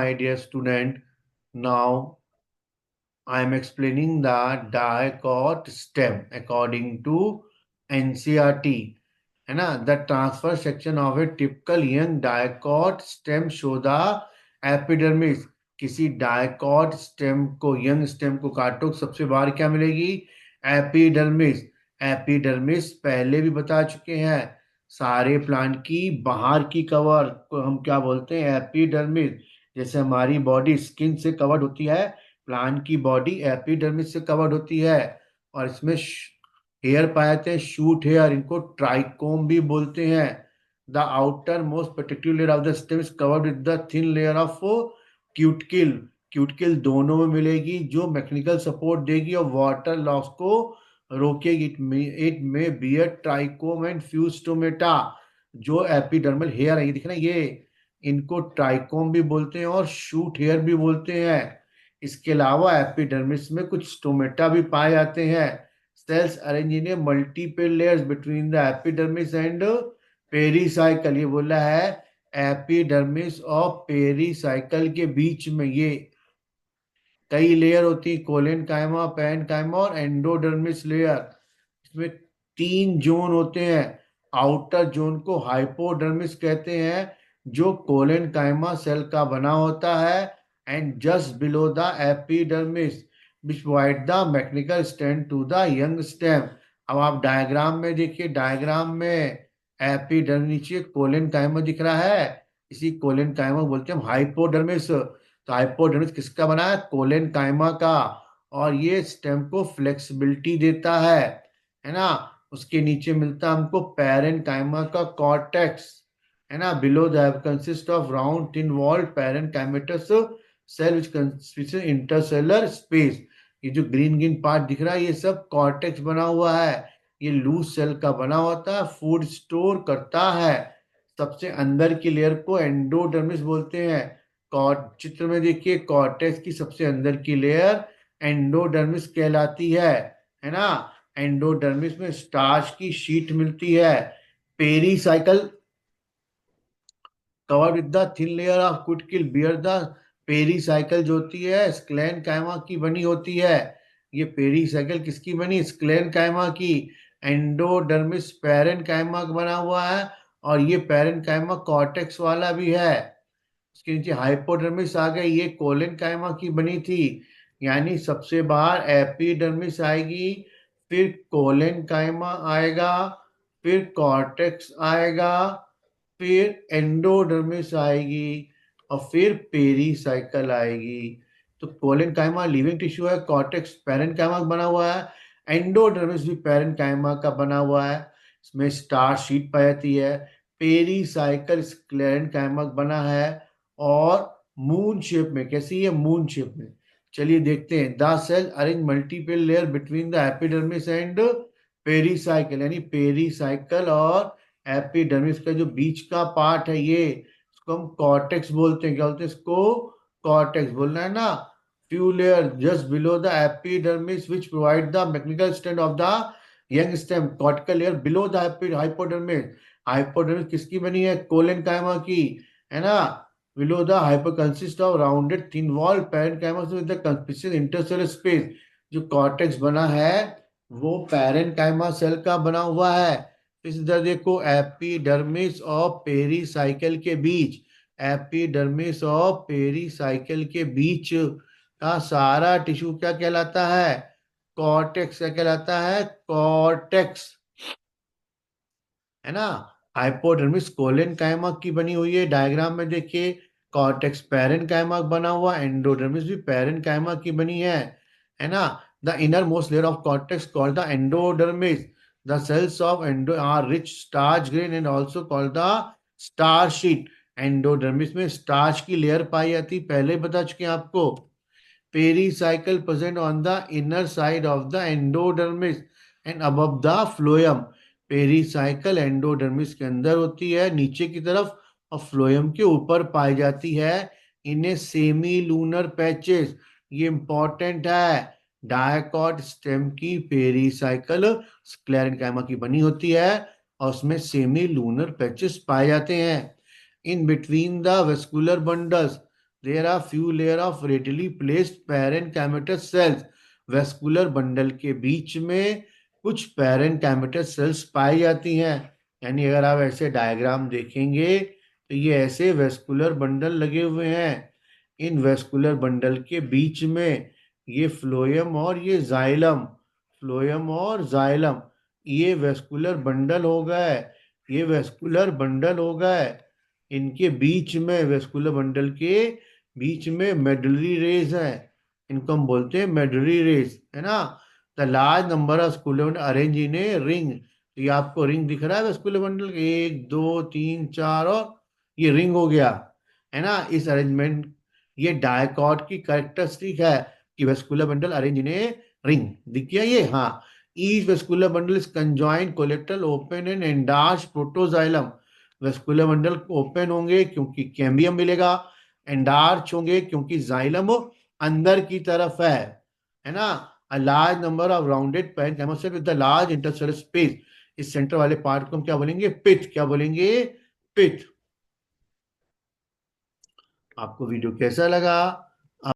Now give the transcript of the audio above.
my dear student. Now I am explaining the dicot stem according to NCERT. है ना? The transfer section of a typical young dicot stem show the epidermis. किसी dicot stem को, young stem को काटो, सबसे बाहर क्या मिलेगी? एपिडर्मिस। एपिडर्मिस पहले भी बता चुके हैं, सारे प्लांट की बाहर की कवर को हम क्या बोलते हैं? एपिडर्मिस। जैसे हमारी बॉडी स्किन से कवर्ड होती है, प्लांट की बॉडी एपिडर्मिस से कवर्ड होती है। और इसमें हेयर पाए जाते हैं, शूट हेयर, इनको ट्राइकोम भी बोलते हैं। The outer most protective layer of the stem is covered with the thin layer of cuticle. Cuticle दोनों में मिलेगी, जो मैकेनिकल सपोर्ट देगी और वाटर लॉस को रोकेगी। इट में bear trichome and few stomata. जो एपिडर्मल हेयर है, ये दिख रहा है, ये इनको ट्राइकोम भी बोलते हैं और शूट हेयर भी बोलते हैं। इसके अलावा एपिडर्मिस में कुछ स्टोमेटा भी पाए जाते हैं। Cells arrange in multiple layers between the epidermis and pericycle. ये बोला है एपिडर्मिस और पेरीसाइकल के बीच में ये कई लेयर होती, कोलेन कायमा, पैन कायमा और एंडोडर्मिस लेयर। इसमें 3 जोन होते हैं। आउटर जोन को हाइपोडर्मिस कहते हैं, जो कोलेन कायमा सेल का बना होता है, and just below the epidermis which provide the mechanical stand to the young stem. अब आप डायग्राम में देखिए, डायग्राम में एपिडर्मिस नीचे कोलेन कायमा दिख रहा है, इसी कोलेन कायमा बोलते हैं हम हाइपोडर्मिस। तो हाइपोडर्मिस किसका बना है? कोलेन कायमा का। और ये स्टेम को फ्लेक्सिबिलिटी देता है ना? उसके नीचे मिलता है हमको पैरेनकाइमा का कॉर्टेक्स, है ना? Below the consist of round thin walled parenchymatous cell which consist intercellular space. ये जो ग्रीन ग्रीन पार्ट दिख रहा है, ये सब कॉर्टेक्स बना हुआ है। ये लूज सेल का बना होता है, फूड स्टोर करता है। सबसे अंदर की लेयर को एंडोडर्मिस बोलते हैं। चित्र में देखिए, कॉर्टेक्स की सबसे अंदर की लेयर एंडोडर्मिस कहलाती है ना? एंडोडर्मिस में स्टार्च की शीट मिलती है। Pericycle covered with the thin layer of cuticle bear the. Pericycle जो होती है स्क्लेन कायमा की बनी होती है। ये पेरीसाइकल किसकी बनी? स्क्लेन कायमा की। एंडोडर्मिस पैरेन कायमा का बना हुआ है, और ये पैरेन कायमा कॉर्टेक्स वाला भी है। उसके नीचे हाइपोडर्मिस आ गई, ये कोलेन कायमा की बनी थी। यानी सबसे बाहर एपिडर्मिस आएगी, फिर कोलेन कायमा आएगा, फिर कॉर्टेक्स आएगा, फिर एंडोडर्मिस आएगी, और फिर पेरीसाइकल आएगी। तो कोलेन कायमा लिविंग टिश्यू है, कॉर्टेक्स पैरेनकाइमा का बना हुआ है, एंडोडर्मिस भी पैरेनकाइमा का बना हुआ है। इसमें स्टार शीट पाई जाती है। पेरीसाइकल स्क्लेरेनकाइमा का बना है, और मून शेप में। कैसी है? मून शेप में। चलिए देखते हैं। The cell arrange multiple layer between the epidermis and pericycle. यानी पेरीसाइकल और एपिडर्मिस का जो बीच का पार्ट है, ये इसको हम कॉर्टेक्स बोलते हैं। क्या बोलते हैं इसको? कॉर्टेक्स बोलना है ना? Few layer just below the epidermis which provide the mechanical stand of the young stem. Cortical layer below the hypodermis. Hypodermis किसकी बनी है? कोलेन कायमा की, है ना? Below the hyper consist of rounded thin wall parenchyma with the conspicuous intercellular space. जो cortex बना है, वो पैरेनकाइमा सेल का बना हुआ है। इस इधर देखो, एपिडर्मिस और पेरीसाइकल के बीच, एपिडर्मिस और पेरीसाइकल के बीच का सारा टिश्यू क्या कहलाता है? कॉर्टेक्स। क्या कहलाता है? कॉर्टेक्स, है ना? हाइपोडर्मिस कोलेन कायमा की बनी हुई है, डायग्राम में देखिए। कॉर्टेक्स पैरेन कायमा बना हुआ, एंडोडर्मिस भी पैरेन कायमा की बनी है ना? The inner most layer of cortex called the endodermis. The cells of endo are rich starch grain and also called the starch sheath. Endodermis में स्टार्च की लेयर पाई जाती, पहले ही बता चुके हैं आपको। Pericycle present on the inner side of the endodermis and above the phloem. Pericycle endodermis के अंदर होती है, नीचे की तरफ, और फ्लोएम के ऊपर पाई जाती है। इन्हें सेमी लूनर पैचेस, ये इंपॉर्टेंट है। डायकॉट स्टेम की पेरीसाइकल स्क्लेरेनकाइमा की बनी होती है, और उसमें सेमी लूनर पैचेस पाए जाते हैं। In between the vascular bundles, there are few layer of radially placed parenchymatous cells. Vascular bundle के बीच में कुछ पैरेनकाइमेटस सेल्स पाई जाती हैं। यानी अगर आप ऐसे डायग्राम देखेंगे तो ये ऐसे वेस्कुलर बंडल लगे हुए हैं। इन वेस्कुलर बंडल के बीच में ये फ्लोएम और ये जाइलम, फ्लोएम और जाइलम, ये वेस्कुलर बंडल हो गए। ये वेस्कुलर बंडल हो गए। इनके बीच में, वेस्कुलर बंडल के बीच में मेडुलरी रेज है। इनको हम बोलते हैं मेडुलरी रेज, है ना। The large number of vascular arrange in a ring. तो ये आपको रिंग दिख रहा है वेस्कुलर बंडल, एक दो तीन चार, और ये रिंग हो गया, है ना। इस अरेंजमेंट, ये डायकॉट की कैरेक्टरिस्टिक है कि vascular bundle arrange in a ring. दिख गया ये, हाँ। Each vascular bundle is conjoint collateral open and endarch protoxylem. Vascular bundle open होंगे क्योंकि कैम्बियम मिलेगा, एंडार्च होंगे क्योंकि जाइलम अंदर की तरफ है ना। A large number of rounded parenchyma cell with the large intercellular space. इस सेंटर वाले पार्ट को हम क्या बोलेंगे? पिथ। क्या बोलेंगे? पिथ। आपको वीडियो कैसा लगा?